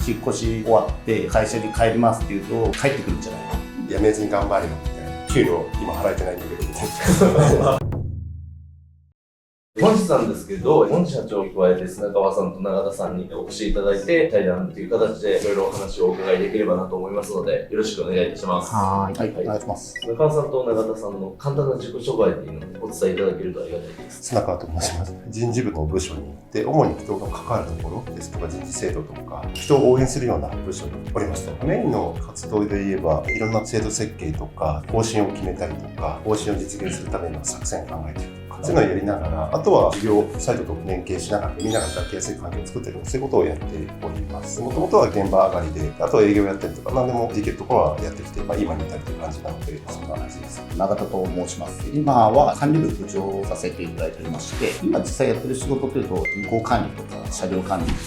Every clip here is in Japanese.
引っ越し終わって会社に帰りますって言うと帰ってくるんじゃないの？辞めずに頑張れよみたいな。給料今払えてないんだけどみたいな。本日なんですけど、本社長に加えて砂川さんと永田さんにお越しいただいて、対談という形でいろいろお話をお伺いできればなと思いますので、よろしくお願いいたします。はい、お願いします。砂川さんと永田さんの簡単な自己紹介っていうのをお伝えいただけるとありがたいです。砂川と申します。人事部の部署に行って、主に人が関わるところですとか、人事制度とか、人を応援するような部署におりますと。メインの活動で言えば、いろんな制度設計とか、方針を決めたりとか、方針を実現するための作戦を考えているとか、そういうのをやりながら、あとは事業サイトと連携しながら、みんなが働きやすい環境を作っている、そういうことをやっております。もともとは現場上がりで、あとは営業やったりとか、何でもできるところはやってきて、今に至るという感じなので、そんな感じです。永田と申します。今は管理部部長をさせていただいておりまして、今実際やってる仕事というと、運行管理とか車両管理とか、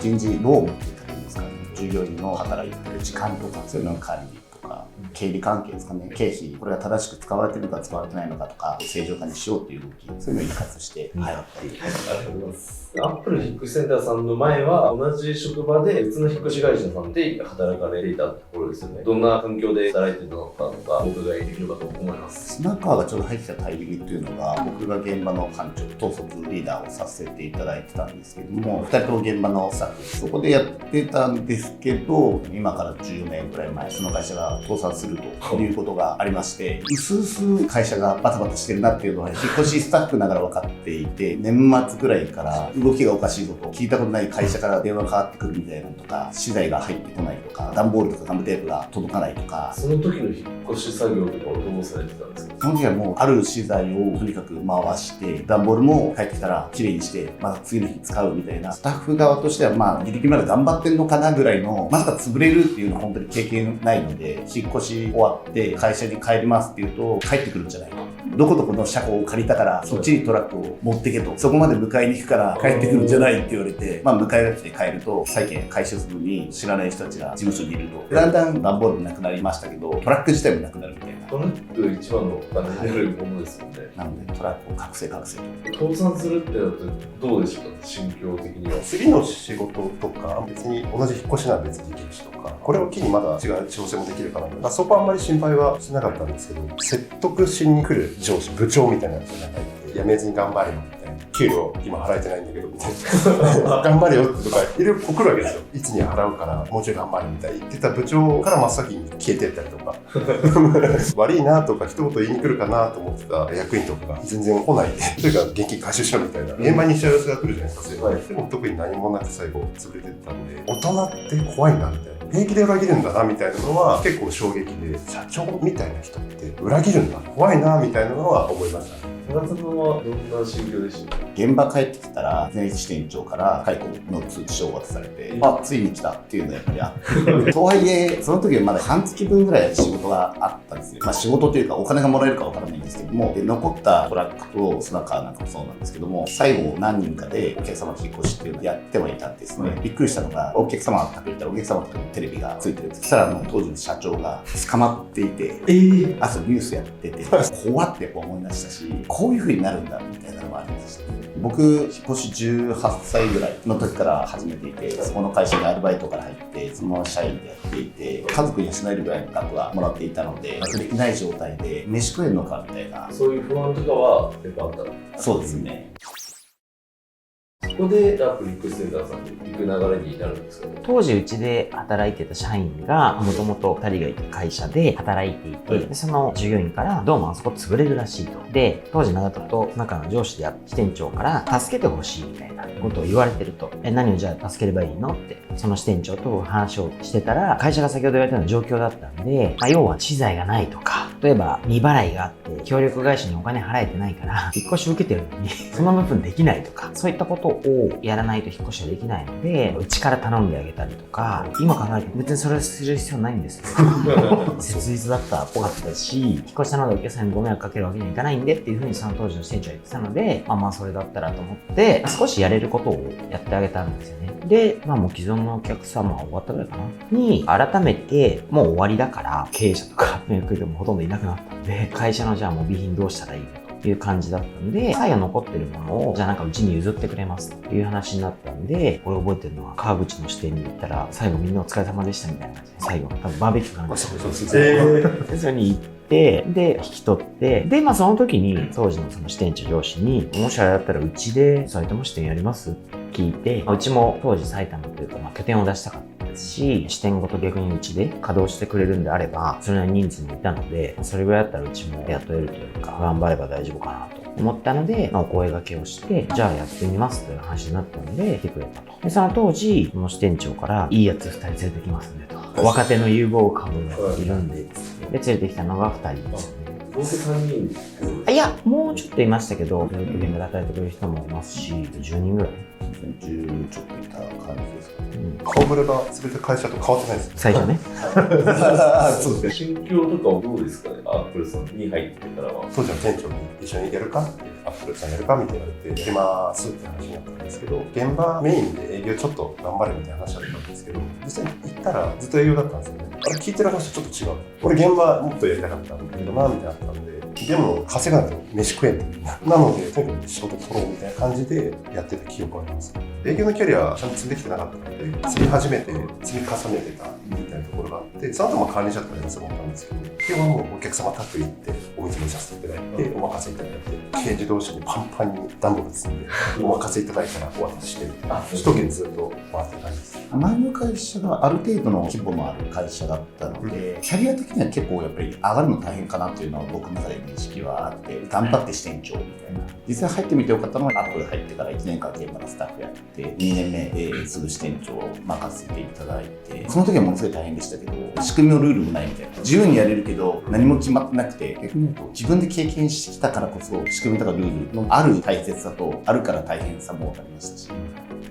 人事労務っていうかですかね、従業員の働いてる時間とか、そういうのの管理とか、経理関係ですかね、経費、これが正しく使われているのか使われてないのかとか、正常化にしようという動き、そういうのを一括して、やったり。ありがとうございます。アップル引っ越しセンターさんの前は同じ職場で別の引っ越し会社さんで働かれていたところですよね。どんな環境で働いていたのかとかお伺いできればと思います。砂川がちょうど入ってきたタイミングっていうのが、僕が現場の館長、統率リーダーをさせていただいてたんですけども、2人とも現場のスタッフ、そこでやってたんですけど、今から14年ぐらい前、その会社が倒産するということがありまして、うすうす会社がバタバタしてるなっていうのは、引っ越しスタッフながら分かっていて、年末ぐらいから動きがおかしいぞと、聞いたことない会社から電話がかかってくるみたいなのとか、資材が入ってこないとか、段ボールとかガムテープが届かないとか。その時の引っ越し作業とかをどうされてたんですか？その時はもうある資材をとにかく回して、段ボールも帰ってきたらきれいにして、また次の日使うみたいな。スタッフ側としてはギリギリまで頑張ってんのかなぐらいの、まさか潰れるっていうのは本当に経験ないので、引っ越し終わって会社に帰りますって言うと帰ってくるんじゃないの。どこどこの車庫を借りたからそっちにトラックを持ってけと、そこまで迎えに行くから帰ってくるんじゃないって言われて、迎えが来て帰ると債権回収するのに知らない人たちが事務所にいると、だんだん段ボールもなくなりましたけど、トラック自体もなくなるみたいな。トラック一番のお金になるものですよね。なのでトラックを覚醒と。倒産するってなるとどうでしょうか、心境的には。次の仕事とか、別に同じ引っ越しなら別にできるしとか、これを機にまだ違う調整もできるかな。そこはあんまり心配はしなかったんですけど、説得しに来る上司、部長みたいなやつがいて、辞めずに頑張れよみたいな。給料今払えてないんだけどみたいな。頑張れよとかいろいろ送るわけですよ。いつに払うからもうちょい頑張れみたいな言ってた部長から真っ先に消えてったりとか悪いなとか一言言いに来るかなと思ってた役員とかが全然来ないで、というか現金回収しろみたいな現場に幸せが来るじゃないですか。でも特に何もなく最後潰れてったんで、大人って怖いなみたいな、平気で裏切るんだなみたいなのは結構衝撃で、社長みたいな人って裏切るんだ、怖いなみたいなのは思いました。永田さんはどんな心境でしたか？現場帰ってきたら前支店長から解雇の通知書を渡されて、ついに来たっていうのがやっぱりあってとはいえその時はまだ半月分ぐらい仕事があったんですよ。仕事というかお金がもらえるかわからないんですけども、で残ったトラックと砂川なんかもそうなんですけども、最後何人かでお客様の引っ越しっていうのをやってはいたんですね。びっくりしたのが、お客様が宅に行ったらお客様のテレビがついてるんです。そしたら当時の社長が捕まっていて、朝ニュースやってて怖って思いましたし、こういう風になるんだみたいなのもありました。僕引っ越し18歳ぐらいの時から始めていて、そこの会社にアルバイトから入ってそのまま社員でやっていて、家族に養えるぐらいの額はもらっていたので、できない状態で飯食えるのかみたいな、そういう不安とかはやっぱあったの？そうですね。そこでアップル引っ越しセンターさんに行く流れになるんですかね。当時うちで働いてた社員がもともと2人がいた会社で働いていて、でその従業員からどうもあそこ潰れるらしいと。で当時永田と中の上司であった支店長から助けてほしいみたいなことを言われてると。何をじゃあ助ければいいのってその支店長と話をしてたら、会社が先ほど言われたような状況だったんで、要は資材がないとか、例えば未払いがあって協力会社にお金払えてないから引っ越し受けてるのにその部分できないとか、そういったことをやらないと引っ越しはできないので、うちから頼んであげたりとか、今考えると別にそれをする必要ないんですよ切実だったっぽかったし、引っ越し頼んでお客さんにご迷惑かけるわけにはいかないんでっていうふうにその当時の支店長は言ってたので、それだったらと思って少しやれることをやってあげたんですよね。で、もう既存のお客様が終わったぐらいかなに改めてもう終わりだから経営者とかの役でもほとんどいなくなったんで、会社のじゃあもう備品どうしたらいいのと。いう感じだったんで、最後残ってるものを、じゃあなんかうちに譲ってくれますという話になったんで、俺覚えてるのは川口の支店に行ったら、最後みんなお疲れ様でしたみたいな感じで、最後、多分バーベキューかなんかでそれに行って、で、引き取って、で、まあその時に、当時のその支店長上司に、もしあれだったらうちで埼玉支店やりますって聞いて、うちも当時埼玉というか、まあ拠点を出したかったですし、支店ごと逆にうちで稼働してくれるんであれば、それなりに人数もいたので、それぐらいだったらうちも雇えるというか、頑張れば大丈夫かなと思ったので、まあお声掛けをして、じゃあやってみますという話になったので、来てくれたと。で、その当時、その支店長から、いいやつ2人連れてきますんでと。若手の有望株がいるんで、で、連れてきたのが2人ですね。どうせ3人いや、もうちょっといましたけど、ずっと現場で働いてくれる人もいますし、10人ぐらい。10ちょっといた感じですかね。顔ぶれが全て会社と変わってないですね。最初ね。そうですね。心境とかはどうですかね、アップルさんに入ってからは。当時の店長に一緒にやるかってアップルさんやるかみたいな言われて、やりますって話になったんですけど、現場メインで営業ちょっと頑張るみたいな話だったんですけど、実際に行ったらずっと営業だったんですよね。あれ聞いてる話ちょっと違う。俺現場もっとやりたかったんだけどな、みたいなのあったんで、でも稼がないと飯食えんってなので、とにかく仕事取ろうみたいな感じでやってた記憶があります。営業のキャリアちゃんと積んできてなかったので、積み始めて積み重ねてたみたいなところがあって、その後も管理者とかやつもったんですけど、基本はもうお客様宅行ってお見積もりさせていただいて、お任せいただいて、軽自動車にパンパンに段ボール積んで、お任せいただいたらお渡しして、首都圏ずっと回ってた感じです。前の会社がある程度の規模のある会社だったので、キャリア的には結構やっぱり上がるの大変かなというのは僕の中で認識はあって、頑張って支店長みたいな。実際入ってみてよかったのは、アップル入ってから1年間現場のスタッフやって、2年目ですぐ支店長を任せていただいて、その時はものすごい大変でしたけど、仕組みのルールもないみたいな。自由にやれるけど、何も決まってなくて、逆に言うと自分で経験してきたからこそ、仕組みとかルールのある大切さと、あるから大変さも分かりましたし。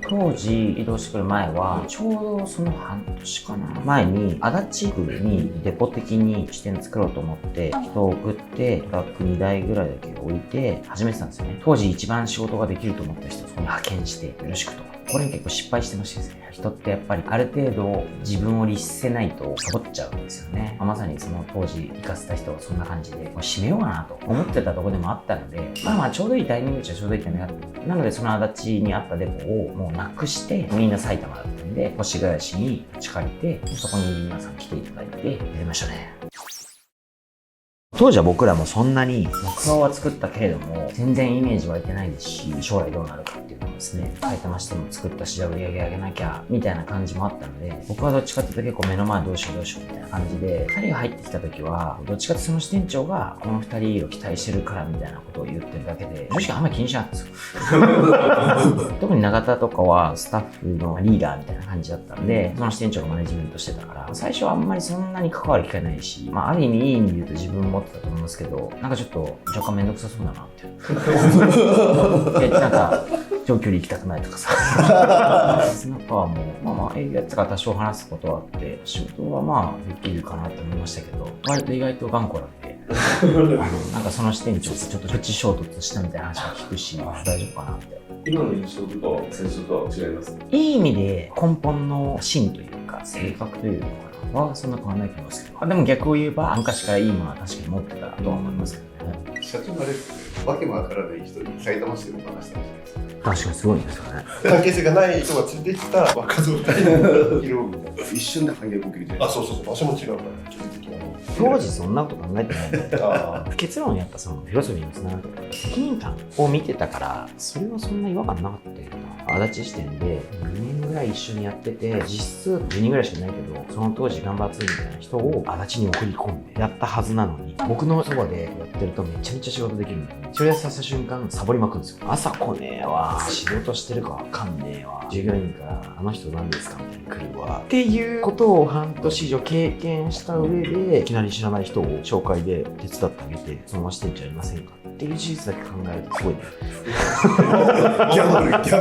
当時移動してくる前は、ちょうどその半年かな前に足立区にデポ的に支店作ろうと思って人を送ってトラック2台ぐらいだけ置いて始めてたんですよね。当時一番仕事ができると思った人をそこに派遣してよろしくと。これ結構失敗してましてですね、人ってやっぱりある程度自分を律せないとサボっちゃうんですよね。まさにその当時行かせた人はそんな感じでもう締めようかなと思ってたところでもあったので、まあちょうどいいタイミングっちゃちょうどいいタイミングだった。なのでその足立にあったデポをもうなくしてみんな埼玉だったんで越谷市に土地借りてそこに皆さん来ていただいてやりましたね。当時は僕らもそんなに目標は作ったけれども全然イメージ湧いてないですし、将来どうなるかっていうのもですね、埼玉支店も作ったし、じゃあ売り上げ上げなきゃみたいな感じもあったので、僕はどっちかっていうと結構目の前どうしようどうしようみたいな感じで、2人が入ってきた時はどっちかってその支店長がこの2人を期待してるからみたいなことを言ってるだけで、正直あんまり気にしなかったんですよ。特に永田とかはスタッフのリーダーみたいな感じだったんで、その支店長がマネジメントしてたから最初はあんまりそんなに関わる機会ないし、ある意味いい意味で言うと自分も持ってたと思いますけど、なんかちょっと若干めんどくさそうだなってなんか長距離行きたくないとかさ中はもう営業やってたから多少話すことはあって仕事はまあできるかなと思いましたけど、割と意外と頑固なんでなんかその支店長とちょっとプチ衝突したみたいな話は聞くし、大丈夫かなって。今の印象とかは最初とは違いますね。いい意味で根本の芯というか性格というのかなはそんな変わらないと思いますけど、でも逆を言えば昔からいいものは確かに持ってたとは思いますけどね。社長のあれですね、わけもわからない人に埼玉市でも話したんじゃないですか。確かにすごいんですよね。関係性がない人が連れてきた若造2人の色みたいな。一瞬で反逆を受けるじゃないですか。そう、場所も違うから、距離的なの。当時そんなこと考えてないんで結論やっぱそのフィロソフィーにつながるとか責任感を見てたからそれはそんな違和感なかったよな。足立支店で2年ぐらい一緒にやってて実質10人ぐらいしかいないけど、その当時頑張ってみたいな人を足立に送り込んでやったはずなのに、僕のそばでやってるとめちゃめちゃ仕事できるんだよね。それをさせた瞬間サボりまくるんですよ。朝来ねえわ、仕事してるかわかんねえわ、従業員からあの人何ですかみたいに来るわっていうことを半年以上経験した上で、いきなり知らない人を紹介で手伝ってあげてそのまま支店長やりませんかっていう事実だけ考えるとすごいねギャ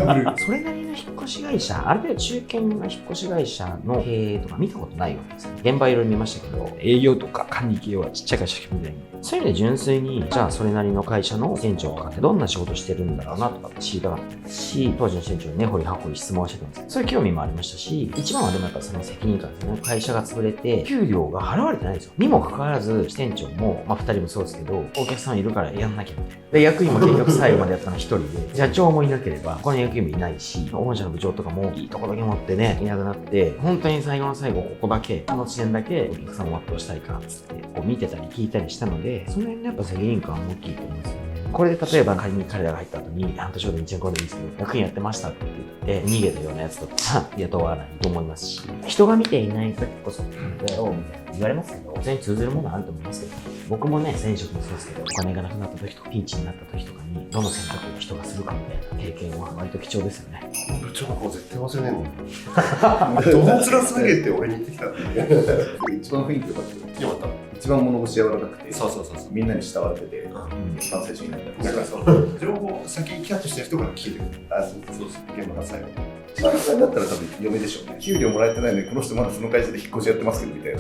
ンブル。それなりの引っ越し会社、ある程度中堅な引っ越し会社の経営とか見たことないわけですね。現場いろいろ見ましたけど、営業とか管理系はちっちゃい会社しか見ないんで。そういう意味で純粋に、じゃあそれなりの会社の店長とかってどんな仕事してるんだろうなとかって知りたかったですし、当時の店長にね、掘り葉掘り質問してたんですけど、そういう興味もありましたし、一番はでもやっぱその責任感ですね。会社が潰れて、給料が払われてないんですよ。にもかかわらず、支店長も、2人もそうですけど、お客さんいるからやんなきゃみたいな。で、役員も結局最後までやったの1人で、社長もいなければ、他の役員もいないし、本社の部長とかもいいとこだけ持ってね、いなくなって、本当に最後の最後、ここだけ、この地点だけお客さんを全うしたいからっつって、こう見てたり聞いたりしたので、その辺のやっぱ責任感は大きいと思いますよね。これで例えば仮に彼らが入った後に、半年後で1年後でいいですけど、役員やってましたって言って、逃げたようなやつとか雇わないと思いますし、人が見ていない時こそ、やろうみたいな言われますけど、全然通ずるものはあると思いますけど、僕もね、前職もそうですけど、お金がなくなった時とか、ピンチになった時とかに、どの選択を人がするかみたいな経験は割と貴重ですよね。部長の顔絶対忘れねえもん。どの面すげって俺に言ってきたんで。一番雰囲気良かったよ。よかっ一番物腰柔らかくて、そうみんなに慕われてて、一番最初になった。た。なんかその情報を先にキャッチした人から聞いてくる。あ、そうです。現場が最後。一番最初だったら多分嫁でしょうね。給料もらえてないのに、この人まだその会社で引っ越しやってますけどみたい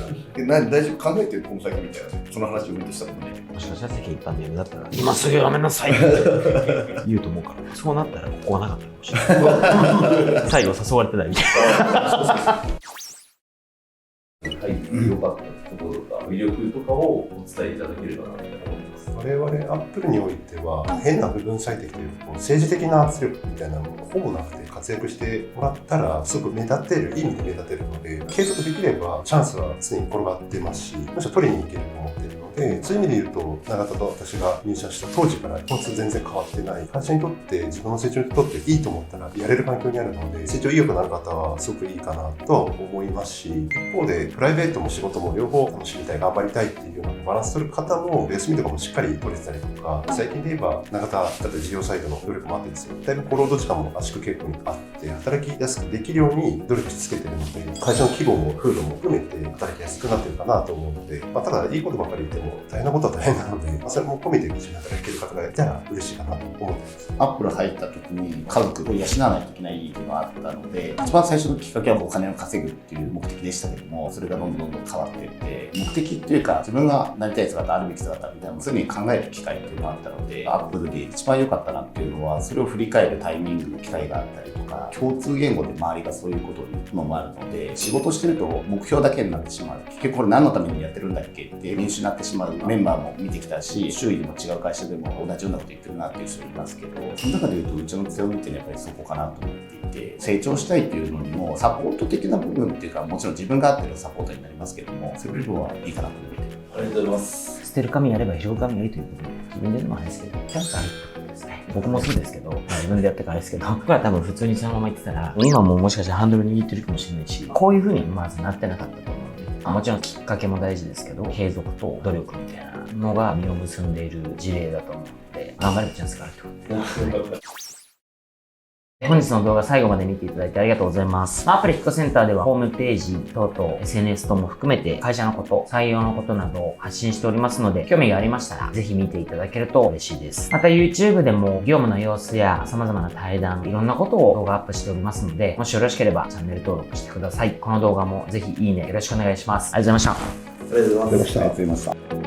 な。で、大丈夫考えてるこの先みたいな。その話を嫁としたもんね。もしかしたら世間一般の嫁だったら、今すぐやめなさいって言うと思うから、そうなったらここはなかったかもしれない。最後誘われてないみたいな。はい、良かったこととか、魅力とかをお伝えいただければなと思います。我々アップルにおいては変な部分最適というか政治的な圧力みたいなのがほぼなくて活躍してもらったらすごく目立てるいい意味で目立てるので継続できればチャンスは常に転がってますしむしろ取りに行けると思っているのでそういう意味で言うと永田と私が入社した当時から一つ全然変わってない会社にとって自分の成長にとっていいと思ったらやれる環境にあるので成長意欲のある方はすごくいいかなと思いますし一方でプライベートも仕事も両方楽しみたい頑張りたいっていうようなバランス取る方も休みとかもしっかり取れてたりとか最近で言えば永田だって事業サイドの努力もあってですよだいぶ労働時間も圧縮傾向にあって働きやすくできるように努力し続けてるので会社の規模も風土も含めて働きやすくなってるかなと思うので、ただいいことばかり言っても大変なことは大変なので、それも込めて一緒に働ける方がいたら嬉しいかなと思ってます。アップル入った時に家族を養わないといけないっていうのがあったので一番最初のきっかけはお金を稼ぐっていう目的でしたけどもそれがどんどん変わっていって目的っていうか自分がなりたい姿あるべき姿みたいなのを常に考える機会っていうのがあったのでアップルで一番良かったなっていうのはそれを振り返るタイミングの機会があったりとか共通言語で周りがそういうことを言うのもあるので仕事してると目標だけになってしまう結局これ何のためにやってるんだっけって練習になってしまうメンバーも見てきたし周囲でも違う会社でも同じようなこと言ってるなっていう人いますけどその中で言うとうちの強みっていうのはやっぱりそこかなと思っていて成長したいっていうのにもサポート的な部分っていうかもちろん自分が合ってるサポートになりますけどもそういう部分はいいかなと思ってありがとうございます。捨てる神やれば拾う神やりということで自分で言うのもあれですけどチャンスあるってことですね。僕もそうですけど、自分でやってからですけど僕は多分普通にそのまま言ってたら今ももしかしたらハンドル握ってるかもしれないしこういう風にまずなってなかったと思うのでもちろんきっかけも大事ですけど継続と努力みたいなのが実を結んでいる事例だと思うので頑張ればチャンスがあるってことで本日の動画最後まで見ていただいてありがとうございます。アップルヒットセンターではホームページ等々 SNS 等も含めて会社のこと、採用のことなどを発信しておりますので興味がありましたらぜひ見ていただけると嬉しいです。また YouTube でも業務の様子や様々な対談、いろんなことを動画アップしておりますのでもしよろしければチャンネル登録してください。この動画もぜひいいねよろしくお願いします。ありがとうございました。ありがとうございました。ありがとうございました。